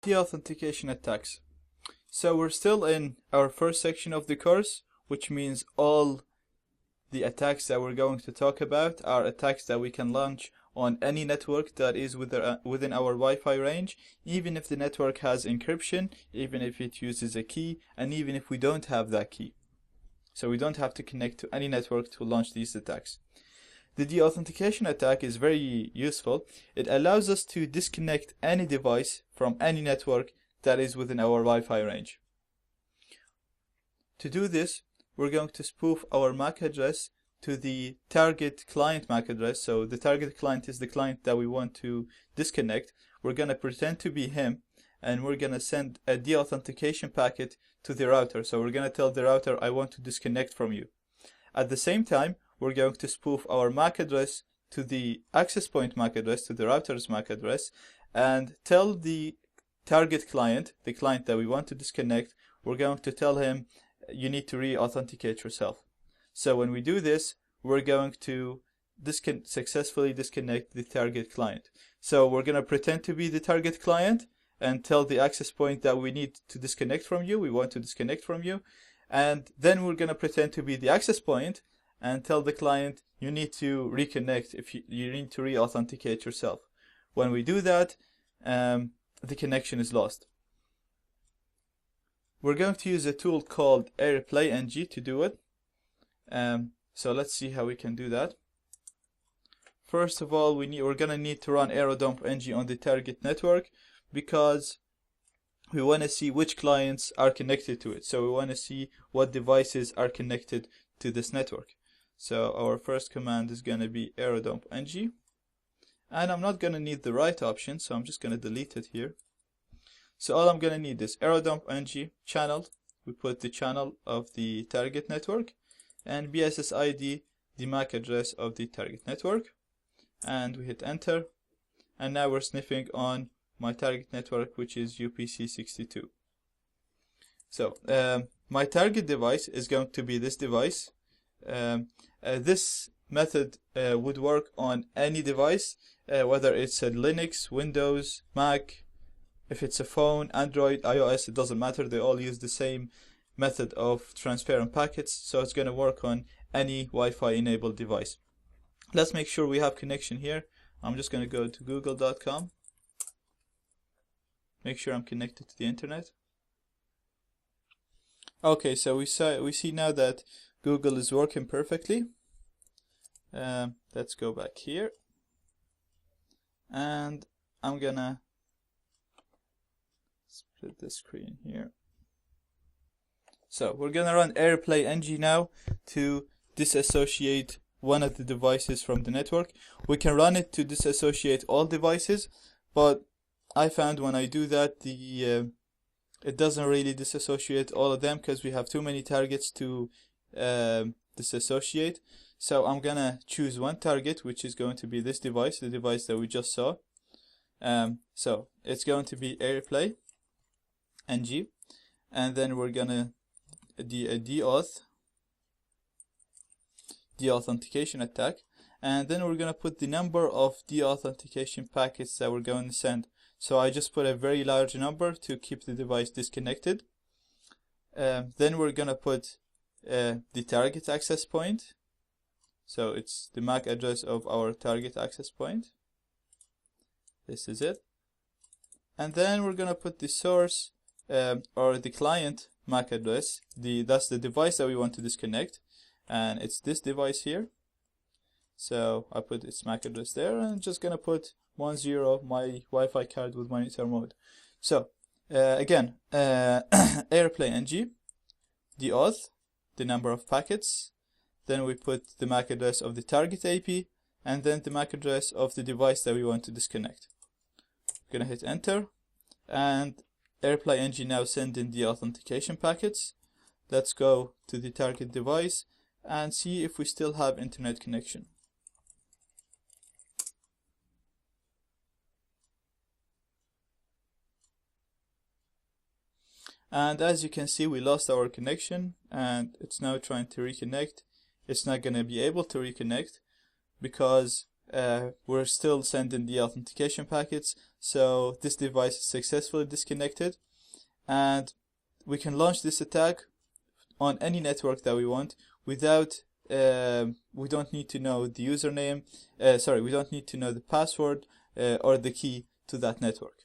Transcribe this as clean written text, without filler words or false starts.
Deauthentication attacks. So we're still in our first section of the course, which means all the attacks that we're going to talk about are attacks that we can launch on any network that is within our Wi-Fi range, even if the network has encryption, even if it uses a key, and even if we don't have that key. So we don't have to connect to any network to launch these attacks. The deauthentication attack is very useful. It allows us to disconnect any device from any network that is within our Wi-Fi range. To do this, we're going to spoof our MAC address to the target client MAC address. So the target client is the client that we want to disconnect. We're going to pretend to be him, and we're going to send a deauthentication packet to the router. So we're going to tell the router, I want to disconnect from you. At the same time, we're going to spoof our MAC address to the access point MAC address, to the router's MAC address, and tell the target client, the client that we want to disconnect, we're going to tell him, you need to re-authenticate yourself. So when we do this, we're going to successfully disconnect the target client. So we're going to pretend to be the target client and tell the access point that we need to disconnect from you, we want to disconnect from you. And then we're going to pretend to be the access point and tell the client, you need to reconnect, if you need to re-authenticate yourself. When we do that, the connection is lost. We're going to use a tool called AirPlayNG to do it. So let's see how we can do that. First of all, we're going to need to run AeroDumpNG on the target network because we want to see which clients are connected to it. So we want to see what devices are connected to this network. So our first command is going to be AeroDumpNG. And I'm not going to need the right option, so I'm just going to delete it here. So all I'm going to need is AeroDumpNG channel. We put the channel of the target network, and BSSID, the MAC address of the target network. And we hit enter. And now we're sniffing on my target network, which is UPC62. So my target device is going to be this device. This method would work on any device, whether it's a Linux, Windows, Mac, if it's a phone, Android, iOS, it doesn't matter. They all use the same method of transferring packets, so it's going to work on any Wi-Fi enabled device. Let's make sure we have connection here. I'm just going to go to google.com. Make sure I'm connected to the internet. Okay, so we see now that Google is working perfectly. Let's go back here, and I'm gonna split the screen here. So we're gonna run AirPlayNG now to disassociate one of the devices from the network. We can run it to disassociate all devices, but I found when I do that, it doesn't really disassociate all of them because we have too many targets to disassociate. So I'm gonna choose one target, which is going to be this device, the device that we just saw. So it's going to be AirPlayNG, and then we're gonna deauthentication attack, and then we're gonna put the number of deauthentication packets that we're going to send. So I just put a very large number to keep the device disconnected. Then we're gonna put the target access point. So it's the MAC address of our target access point. This is it. And then we're gonna put the source or the client MAC address. That's the device that we want to disconnect, and it's this device here. So I put its MAC address there, and I'm just gonna put 10, my Wi-Fi card with monitor mode. So again, AirPlayNG, deauth, the number of packets, then we put the MAC address of the target AP, and then the MAC address of the device that we want to disconnect. I'm gonna hit enter, and AirPlayNG now send in the authentication packets. Let's go to the target device and see if we still have internet connection. And as you can see, we lost our connection, and it's now trying to reconnect. It's not going to be able to reconnect because we're still sending the authentication packets. So this device is successfully disconnected, and we can launch this attack on any network that we want without we don't need to know the username, we don't need to know the password or the key to that network.